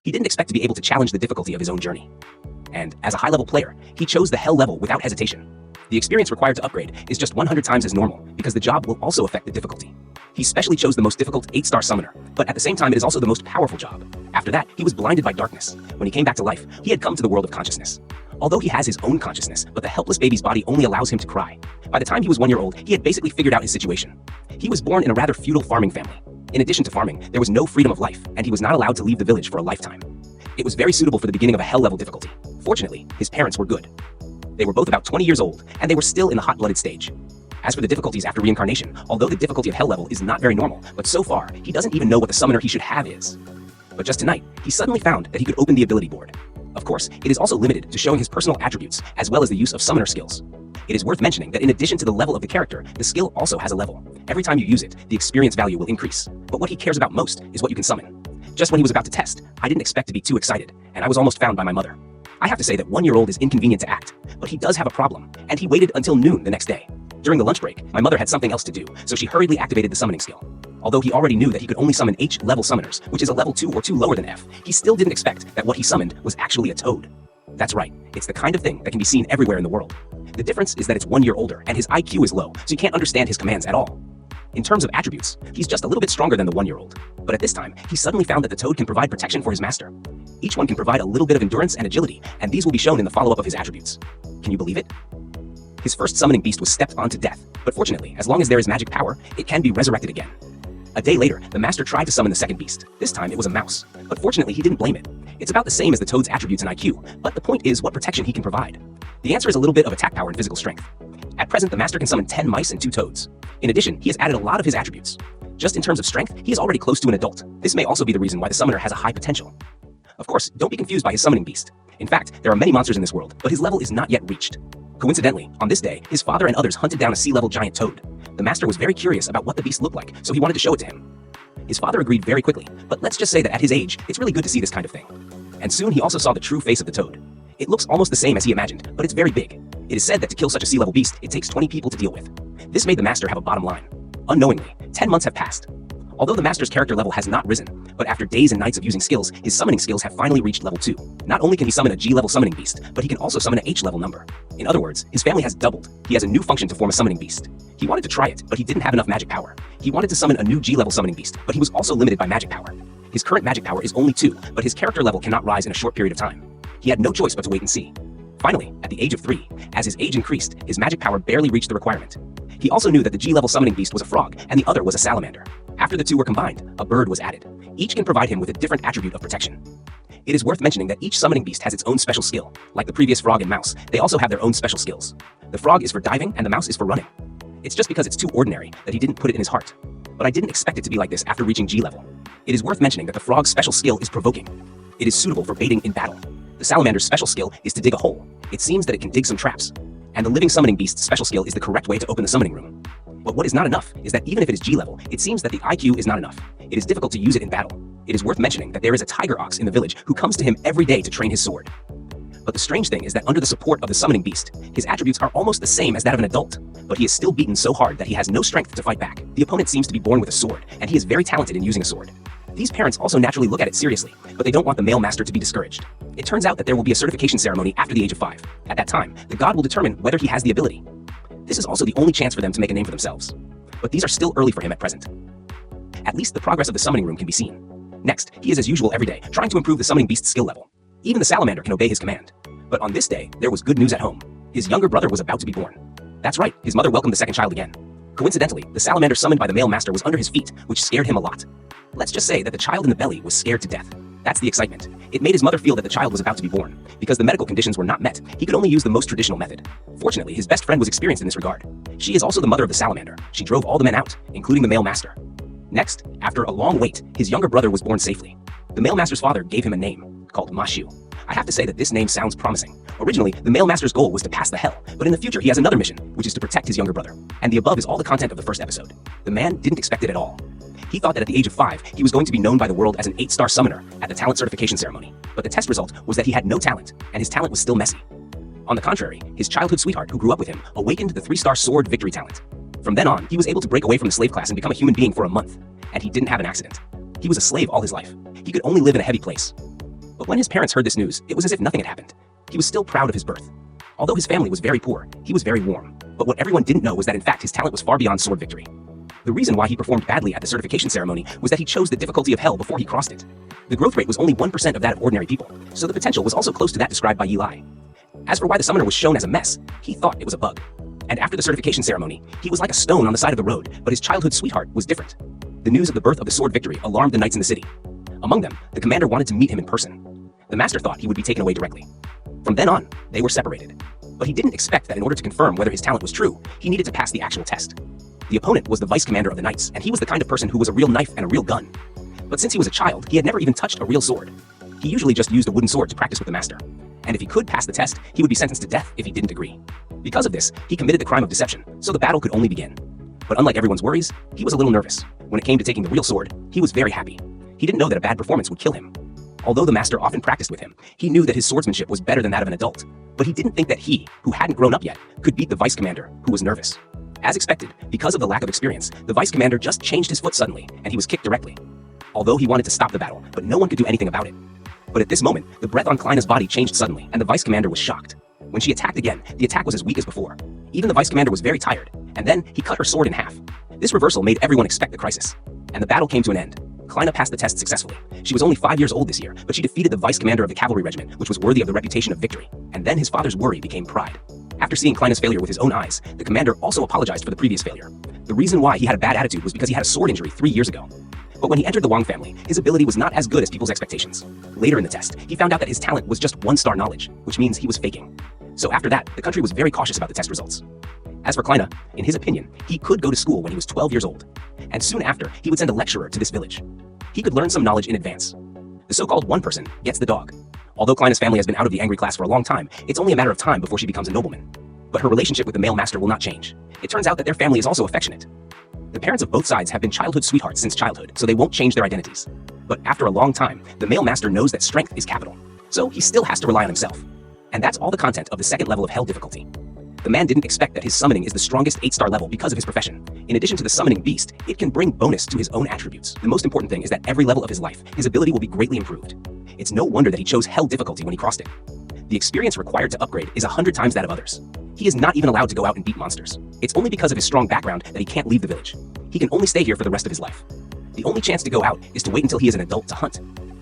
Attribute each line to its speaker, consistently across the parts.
Speaker 1: He didn't expect to be able to challenge the difficulty of his own journey. And as a high-level player, he chose the Hell level without hesitation. The experience required to upgrade is just 100 times as normal, because the job will also affect the difficulty. He specially chose the most difficult 8-star summoner, but at the same time it is also the most powerful job. After that, he was blinded by darkness. When he came back to life, he had come to the world of consciousness. Although he has his own consciousness, but the helpless baby's body only allows him to cry. By the time he was 1 year old, he had basically figured out his situation. He was born in a rather feudal farming family. In addition to farming, there was no freedom of life, and he was not allowed to leave the village for a lifetime. It was very suitable for the beginning of a Hell level difficulty. Fortunately, his parents were good. They were both about 20 years old, and they were still in the hot-blooded stage. As for the difficulties after reincarnation, although the difficulty of Hell level is not very normal, but so far, he doesn't even know what the summoner he should have is. But just tonight, he suddenly found that he could open the ability board. Of course, it is also limited to showing his personal attributes, as well as the use of summoner skills. It is worth mentioning that in addition to the level of the character, the skill also has a level. Every time you use it, the experience value will increase. But what he cares about most is what you can summon. Just when he was about to test, I didn't expect to be too excited, and I was almost found by my mother. I have to say that 1-year-old is inconvenient to act, but he does have a problem, and he waited until noon the next day. During the lunch break, my mother had something else to do, so she hurriedly activated the summoning skill. Although he already knew that he could only summon H-level summoners, which is a level 2 or 2 lower than F, he still didn't expect that what he summoned was actually a toad. That's right, it's the kind of thing that can be seen everywhere in the world. The difference is that it's 1 year older, and his IQ is low, so you can't understand his commands at all. In terms of attributes, he's just a little bit stronger than the 1-year-old. But at this time, he suddenly found that the toad can provide protection for his master. Each one can provide a little bit of endurance and agility, and these will be shown in the follow-up of his attributes. Can you believe it? His first summoning beast was stepped on to death, but fortunately, as long as there is magic power, it can be resurrected again. A day later, the master tried to summon the second beast. This time it was a mouse, but fortunately he didn't blame it. It's about the same as the toad's attributes and IQ, but the point is what protection he can provide. The answer is a little bit of attack power and physical strength. At present, the master can summon 10 mice and 2 toads. In addition, he has added a lot of his attributes. Just in terms of strength, he is already close to an adult. This may also be the reason why the summoner has a high potential. Of course, don't be confused by his summoning beast. In fact, there are many monsters in this world, but his level is not yet reached. Coincidentally, on this day, his father and others hunted down a sea-level giant toad. The master was very curious about what the beast looked like, so he wanted to show it to him. His father agreed very quickly, but let's just say that at his age, it's really good to see this kind of thing. And soon he also saw the true face of the toad. It looks almost the same as he imagined, but it's very big. It is said that to kill such a sea-level beast, it takes 20 people to deal with. This made the master have a bottom line. Unknowingly, 10 months have passed. Although the master's character level has not risen, but after days and nights of using skills, his summoning skills have finally reached level 2. Not only can he summon a G-level summoning beast, but he can also summon an H-level number. In other words, his family has doubled. He has a new function to form a summoning beast. He wanted to try it, but he didn't have enough magic power. He wanted to summon a new G-level summoning beast, but he was also limited by magic power. His current magic power is only 2, but his character level cannot rise in a short period of time. He had no choice but to wait and see. Finally, at the age of 3, as his age increased, his magic power barely reached the requirement. He also knew that the G-level summoning beast was a frog, and the other was a salamander. After the two were combined, a bird was added. Each can provide him with a different attribute of protection. It is worth mentioning that each summoning beast has its own special skill. Like the previous frog and mouse, they also have their own special skills. The frog is for diving, and the mouse is for running. It's just because it's too ordinary that he didn't put it in his heart. But I didn't expect it to be like this after reaching G-level. It is worth mentioning that the frog's special skill is provoking. It is suitable for baiting in battle. The salamander's special skill is to dig a hole. It seems that it can dig some traps. And the living summoning beast's special skill is the correct way to open the summoning room. But what is not enough is that even if it is G-level, it seems that the IQ is not enough. It is difficult to use it in battle. It is worth mentioning that there is a tiger ox in the village who comes to him every day to train his sword. But the strange thing is that under the support of the summoning beast, his attributes are almost the same as that of an adult, but he is still beaten so hard that he has no strength to fight back. The opponent seems to be born with a sword, and he is very talented in using a sword. These parents also naturally look at it seriously, but they don't want the male master to be discouraged. It turns out that there will be a certification ceremony after the age of 5. At that time, the god will determine whether he has the ability. This is also the only chance for them to make a name for themselves. But these are still early for him at present. At least the progress of the summoning room can be seen. Next, he is as usual every day, trying to improve the summoning beast's skill level. Even the salamander can obey his command. But on this day, there was good news at home. His younger brother was about to be born. That's right, his mother welcomed the second child again. Coincidentally, the salamander summoned by the male master was under his feet, which scared him a lot. Let's just say that the child in the belly was scared to death. That's the excitement. It made his mother feel that the child was about to be born. Because the medical conditions were not met, he could only use the most traditional method. Fortunately, his best friend was experienced in this regard. She is also the mother of the salamander. She drove all the men out, including the male master. Next, after a long wait, his younger brother was born safely. The male master's father gave him a name, called Mashu. I have to say that this name sounds promising. Originally, the male master's goal was to pass the hell, but in the future he has another mission, which is to protect his younger brother. And the above is all the content of the first episode. The man didn't expect it at all. He thought that at the age of 5, he was going to be known by the world as an 8-star summoner at the talent certification ceremony. But the test result was that he had no talent, and his talent was still messy. On the contrary, his childhood sweetheart who grew up with him awakened the 3-star sword victory talent. From then on, he was able to break away from the slave class and become a human being for a month. And he didn't have an accident. He was a slave all his life. He could only live in a heavy place. But when his parents heard this news, it was as if nothing had happened. He was still proud of his birth. Although his family was very poor, he was very warm. But what everyone didn't know was that in fact his talent was far beyond sword victory. The reason why he performed badly at the certification ceremony was that he chose the difficulty of hell before he crossed it. The growth rate was only 1% of that of ordinary people, so the potential was also close to that described by Yi Lai. As for why the summoner was shown as a mess, he thought it was a bug. And after the certification ceremony, he was like a stone on the side of the road, but his childhood sweetheart was different. The news of the birth of the sword victory alarmed the knights in the city. Among them, the commander wanted to meet him in person. The master thought he would be taken away directly. From then on, they were separated. But he didn't expect that in order to confirm whether his talent was true, he needed to pass the actual test. The opponent was the vice commander of the knights, and he was the kind of person who was a real knife and a real gun. But since he was a child, he had never even touched a real sword. He usually just used a wooden sword to practice with the master. And if he could pass the test, he would be sentenced to death if he didn't agree. Because of this, he committed the crime of deception, so the battle could only begin. But unlike everyone's worries, he was a little nervous. When it came to taking the real sword, he was very happy. He didn't know that a bad performance would kill him. Although the master often practiced with him, he knew that his swordsmanship was better than that of an adult. But he didn't think that he, who hadn't grown up yet, could beat the vice commander, who was nervous. As expected, because of the lack of experience, the vice commander just changed his foot suddenly, and he was kicked directly. Although he wanted to stop the battle, but no one could do anything about it. But at this moment, the breath on Kleina's body changed suddenly, and the vice commander was shocked. When she attacked again, the attack was as weak as before. Even the vice commander was very tired, and then he cut her sword in half. This reversal made everyone expect the crisis, and the battle came to an end. Kleina passed the test successfully. She was only 5 years old this year, but she defeated the vice commander of the cavalry regiment, which was worthy of the reputation of victory. And then his father's worry became pride. After seeing Kleina's failure with his own eyes, the commander also apologized for the previous failure. The reason why he had a bad attitude was because he had a sword injury 3 years ago. But when he entered the Wang family, his ability was not as good as people's expectations. Later in the test, he found out that his talent was just 1-star knowledge, which means he was faking. So after that, the country was very cautious about the test results. As for Kleina, in his opinion, he could go to school when he was 12 years old. And soon after, he would send a lecturer to this village. He could learn some knowledge in advance. The so-called one person gets the dog. Although Kleina's family has been out of the angry class for a long time, it's only a matter of time before she becomes a nobleman. But her relationship with the male master will not change. It turns out that their family is also affectionate. The parents of both sides have been childhood sweethearts since childhood, so they won't change their identities. But after a long time, the male master knows that strength is capital. So he still has to rely on himself. And that's all the content of the second level of hell difficulty. The man didn't expect that his summoning is the strongest 8-star level because of his profession. In addition to the summoning beast, it can bring bonus to his own attributes. The most important thing is that every level of his life, his ability will be greatly improved. It's no wonder that he chose hell difficulty when he crossed it. The experience required to upgrade is 100 times that of others. He is not even allowed to go out and beat monsters. It's only because of his strong background that he can't leave the village. He can only stay here for the rest of his life. The only chance to go out is to wait until he is an adult to hunt.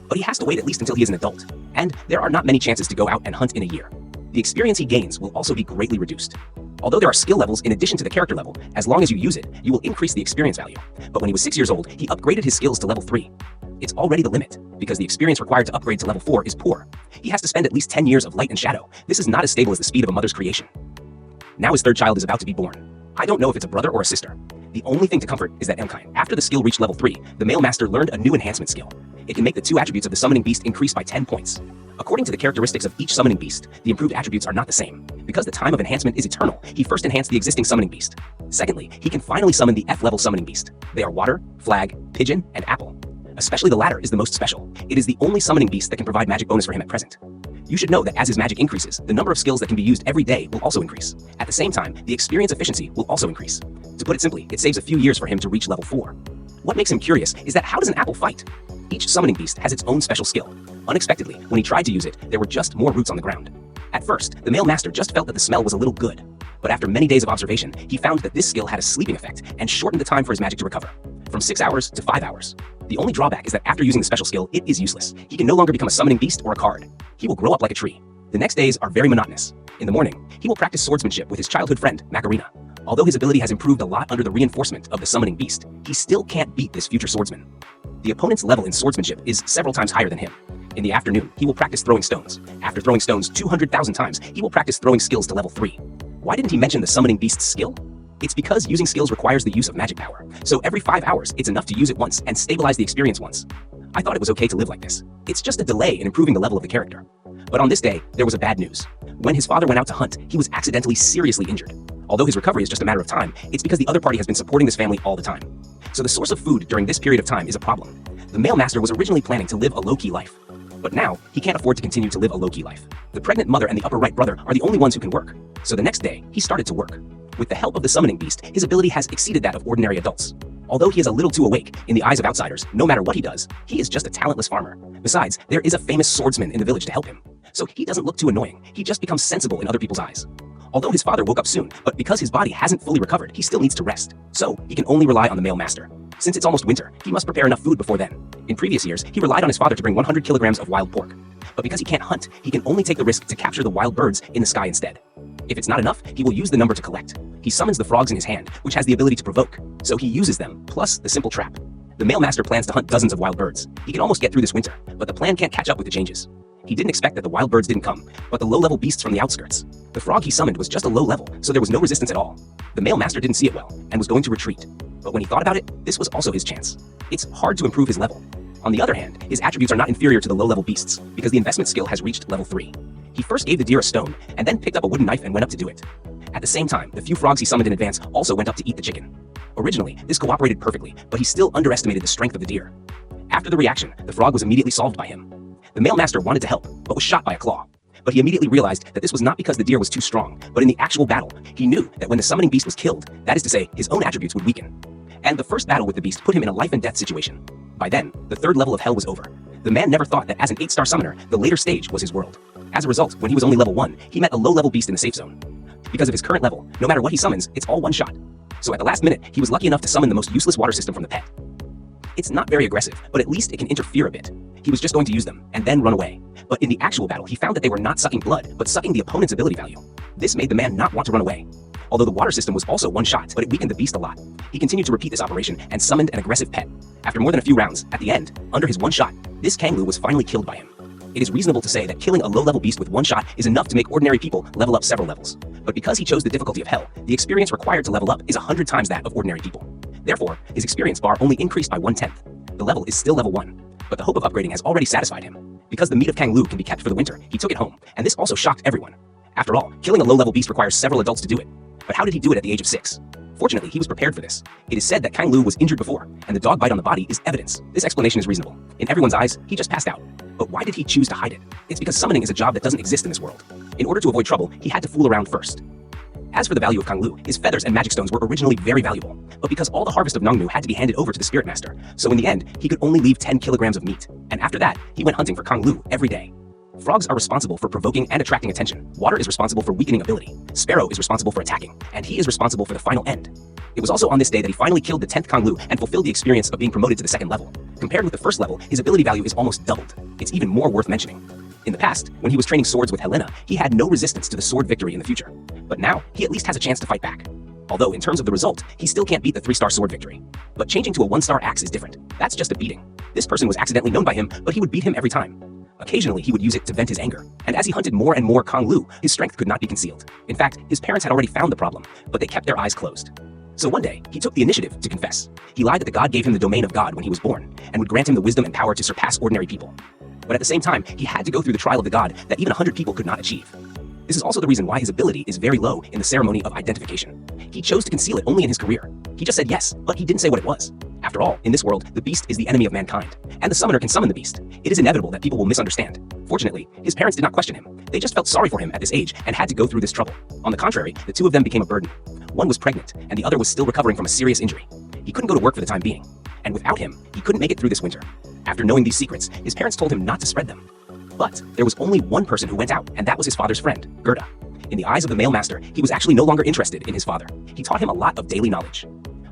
Speaker 1: But he has to wait at least until he is an adult. And there are not many chances to go out and hunt in a year. The experience he gains will also be greatly reduced. Although there are skill levels in addition to the character level, as long as you use it, you will increase the experience value. But when he was 6 years old, he upgraded his skills to level 3. It's already the limit, because the experience required to upgrade to level 4 is poor. He has to spend at least 10 years of light and shadow. This is not as stable as the speed of a mother's creation. Now his third child is about to be born. I don't know if it's a brother or a sister. The only thing to comfort is that Emkai, after the skill reached level 3, the male master learned a new enhancement skill. It can make the 2 attributes of the summoning beast increase by 10 points. According to the characteristics of each summoning beast, the improved attributes are not the same. Because the time of enhancement is eternal, he first enhanced the existing summoning beast. Secondly, he can finally summon the F-level summoning beast. They are water, flag, pigeon, and apple. Especially the latter is the most special. It is the only summoning beast that can provide magic bonus for him at present. You should know that as his magic increases, the number of skills that can be used every day will also increase. At the same time, the experience efficiency will also increase. To put it simply, it saves a few years for him to reach level 4. What makes him curious is that how does an apple fight? Each summoning beast has its own special skill. Unexpectedly, when he tried to use it, there were just more roots on the ground. At first, the male master just felt that the smell was a little good. But after many days of observation, he found that this skill had a sleeping effect and shortened the time for his magic to recover. From 6 hours to 5 hours. The only drawback is that after using the special skill, it is useless. He can no longer become a summoning beast or a card. He will grow up like a tree. The next days are very monotonous. In the morning, he will practice swordsmanship with his childhood friend, Macarena. Although his ability has improved a lot under the reinforcement of the summoning beast, he still can't beat this future swordsman. The opponent's level in swordsmanship is several times higher than him. In the afternoon, he will practice throwing stones. After throwing stones 200,000 times, he will practice throwing skills to level 3. Why didn't he mention the summoning beast's skill? It's because using skills requires the use of magic power. So every 5 hours, it's enough to use it once and stabilize the experience once. I thought it was okay to live like this. It's just a delay in improving the level of the character. But on this day, there was a bad news. When his father went out to hunt, he was accidentally seriously injured. Although his recovery is just a matter of time, it's because the other party has been supporting this family all the time. So the source of food during this period of time is a problem. The male master was originally planning to live a low-key life. But now, he can't afford to continue to live a low-key life. The pregnant mother and the upper right brother are the only ones who can work. So the next day, he started to work. With the help of the summoning beast, his ability has exceeded that of ordinary adults. Although he is a little too awake, in the eyes of outsiders, no matter what he does, he is just a talentless farmer. Besides, there is a famous swordsman in the village to help him. So he doesn't look too annoying, he just becomes sensible in other people's eyes. Although his father woke up soon, but because his body hasn't fully recovered, he still needs to rest. So he can only rely on the male master. Since it's almost winter, he must prepare enough food before then. In previous years, he relied on his father to bring 100 kilograms of wild pork. But because he can't hunt, he can only take the risk to capture the wild birds in the sky instead. If it's not enough, he will use the number to collect. He summons the frogs in his hand, which has the ability to provoke, so he uses them, plus the simple trap. The male master plans to hunt dozens of wild birds. He can almost get through this winter, but the plan can't catch up with the changes. He didn't expect that the wild birds didn't come, but the low-level beasts from the outskirts. The frog he summoned was just a low level, so there was no resistance at all. The male master didn't see it well, and was going to retreat. But when he thought about it, this was also his chance. It's hard to improve his level. On the other hand, his attributes are not inferior to the low-level beasts, because the investment skill has reached level 3. He first gave the deer a stone, and then picked up a wooden knife and went up to do it. At the same time, the few frogs he summoned in advance also went up to eat the chicken. Originally, this cooperated perfectly, but he still underestimated the strength of the deer. After the reaction, the frog was immediately solved by him. The male master wanted to help, but was shot by a claw. But he immediately realized that this was not because the deer was too strong, but in the actual battle, he knew that when the summoning beast was killed, that is to say, his own attributes would weaken. And the first battle with the beast put him in a life and death situation. By then, the 3rd level of hell was over. The man never thought that as an 8-star summoner, the later stage was his world. As a result, when he was only level 1, he met a low-level beast in the safe zone. Because of his current level, no matter what he summons, it's all one shot. So at the last minute, he was lucky enough to summon the most useless water system from the pet. It's not very aggressive, but at least it can interfere a bit. He was just going to use them, and then run away. But in the actual battle, he found that they were not sucking blood, but sucking the opponent's ability value. This made the man not want to run away. Although the water system was also one shot, but it weakened the beast a lot. He continued to repeat this operation and summoned an aggressive pet. After more than a few rounds, at the end, under his one shot, this Kanglu was finally killed by him. It is reasonable to say that killing a low-level beast with one shot is enough to make ordinary people level up several levels. But because he chose the difficulty of hell, the experience required to level up is 100 times that of ordinary people. Therefore, his experience bar only increased by 1/10. The level is still level 1, but the hope of upgrading has already satisfied him. Because the meat of Kanglu can be kept for the winter, he took it home, and this also shocked everyone. After all, killing a low-level beast requires several adults to do it. But how did he do it at the age of 6? Fortunately, he was prepared for this. It is said that Kanglu was injured before, and the dog bite on the body is evidence. This explanation is reasonable. In everyone's eyes, he just passed out. But why did he choose to hide it? It's because summoning is a job that doesn't exist in this world. In order to avoid trouble, he had to fool around first. As for the value of Kanglu, his feathers and magic stones were originally very valuable, but because all the harvest of Nongnu had to be handed over to the spirit master, so in the end, he could only leave 10 kilograms of meat, and after that, he went hunting for Kanglu every day. Frogs are responsible for provoking and attracting attention. Water is responsible for weakening ability. Sparrow is responsible for attacking, and he is responsible for the final end. It was also on this day that he finally killed the 10th Kanglu and fulfilled the experience of being promoted to the 2nd level. Compared with the 1st level, his ability value is almost doubled. It's even more worth mentioning. In the past, when he was training swords with Helena, he had no resistance to the sword victory in the future. But now, he at least has a chance to fight back. Although, in terms of the result, he still can't beat the 3-star sword victory. But changing to a 1-star axe is different. That's just a beating. This person was accidentally known by him, but he would beat him every time. Occasionally, he would use it to vent his anger. And as he hunted more and more Kanglu, his strength could not be concealed. In fact, his parents had already found the problem, but they kept their eyes closed. So one day, he took the initiative to confess. He lied that the god gave him the domain of God when he was born, and would grant him the wisdom and power to surpass ordinary people. But at the same time, he had to go through the trial of the god that even 100 people could not achieve. This is also the reason why his ability is very low in the ceremony of identification. He chose to conceal it only in his career. He just said yes, but he didn't say what it was. After all, in this world, the beast is the enemy of mankind, and the summoner can summon the beast. It is inevitable that people will misunderstand. Fortunately, his parents did not question him. They just felt sorry for him at this age and had to go through this trouble. On the contrary, the two of them became a burden. One was pregnant, and the other was still recovering from a serious injury. He couldn't go to work for the time being, and without him, he couldn't make it through this winter. After knowing these secrets, his parents told him not to spread them. But there was only one person who went out, and that was his father's friend, Gerda. In the eyes of the male master, he was actually no longer interested in his father. He taught him a lot of daily knowledge.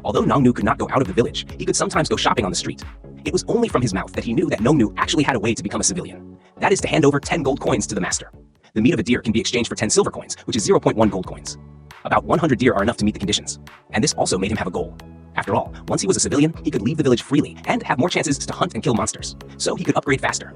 Speaker 1: Although Nongnu could not go out of the village, he could sometimes go shopping on the street. It was only from his mouth that he knew that Nongnu actually had a way to become a civilian. That is to hand over 10 gold coins to the master. The meat of a deer can be exchanged for 10 silver coins, which is 0.1 gold coins. About 100 deer are enough to meet the conditions. And this also made him have a goal. After all, once he was a civilian, he could leave the village freely and have more chances to hunt and kill monsters, so he could upgrade faster.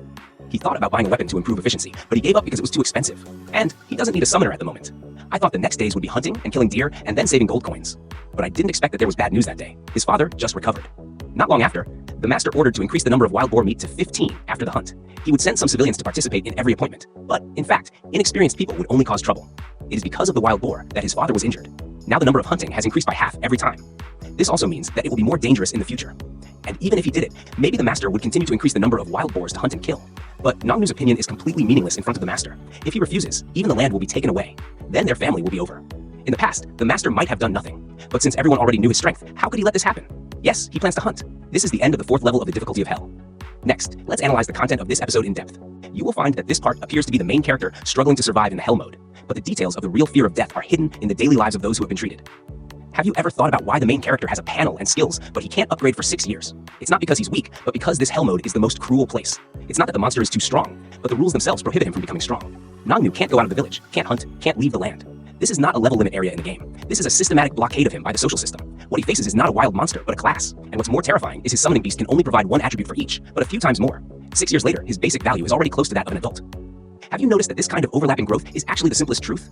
Speaker 1: He thought about buying a weapon to improve efficiency, but he gave up because it was too expensive. And he doesn't need a summoner at the moment. I thought the next days would be hunting and killing deer and then saving gold coins. But I didn't expect that there was bad news that day. His father just recovered. Not long after, the master ordered to increase the number of wild boar meat to 15 after the hunt. He would send some civilians to participate in every appointment. But, in fact, inexperienced people would only cause trouble. It is because of the wild boar that his father was injured. Now the number of hunting has increased by half every time. This also means that it will be more dangerous in the future. And even if he did it, maybe the master would continue to increase the number of wild boars to hunt and kill. But Nongnu's opinion is completely meaningless in front of the master. If he refuses, even the land will be taken away. Then their family will be over. In the past, the master might have done nothing. But since everyone already knew his strength, how could he let this happen? Yes, he plans to hunt. This is the end of the 4th level of the difficulty of hell. Next, let's analyze the content of this episode in depth. You will find that this part appears to be the main character struggling to survive in the hell mode, but the details of the real fear of death are hidden in the daily lives of those who have been treated. Have you ever thought about why the main character has a panel and skills, but he can't upgrade for 6 years? It's not because he's weak, but because this hell mode is the most cruel place. It's not that the monster is too strong, but the rules themselves prohibit him from becoming strong. Nangnu can't go out of the village, can't hunt, can't leave the land. This is not a level limit area in the game. This is a systematic blockade of him by the social system. What he faces is not a wild monster, but a class. And what's more terrifying is his summoning beast can only provide one attribute for each, but a few times more. 6 years later, his basic value is already close to that of an adult. Have you noticed that this kind of overlapping growth is actually the simplest truth?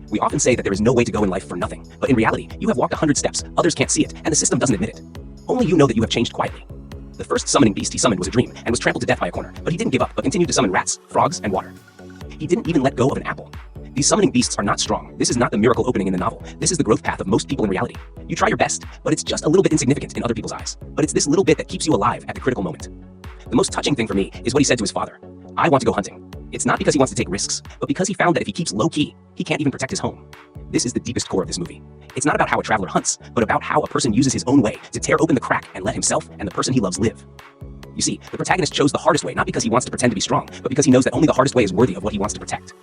Speaker 1: We often say that there is no way to go in life for nothing, but in reality, you have walked 100 steps, others can't see it, and the system doesn't admit it. Only you know that you have changed quietly. The first summoning beast he summoned was a dream, and was trampled to death by a corner, but he didn't give up, but continued to summon rats, frogs, and water. He didn't even let go of an apple. These summoning beasts are not strong. This is not the miracle opening in the novel. This is the growth path of most people in reality. You try your best, but it's just a little bit insignificant in other people's eyes. But it's this little bit that keeps you alive at the critical moment. The most touching thing for me is what he said to his father. I want to go hunting. It's not because he wants to take risks, but because he found that if he keeps low-key, he can't even protect his home. This is the deepest core of this movie. It's not about how a traveler hunts, but about how a person uses his own way to tear open the crack and let himself and the person he loves live. You see, the protagonist chose the hardest way, not because he wants to pretend to be strong, but because he knows that only the hardest way is worthy of what he wants to protect.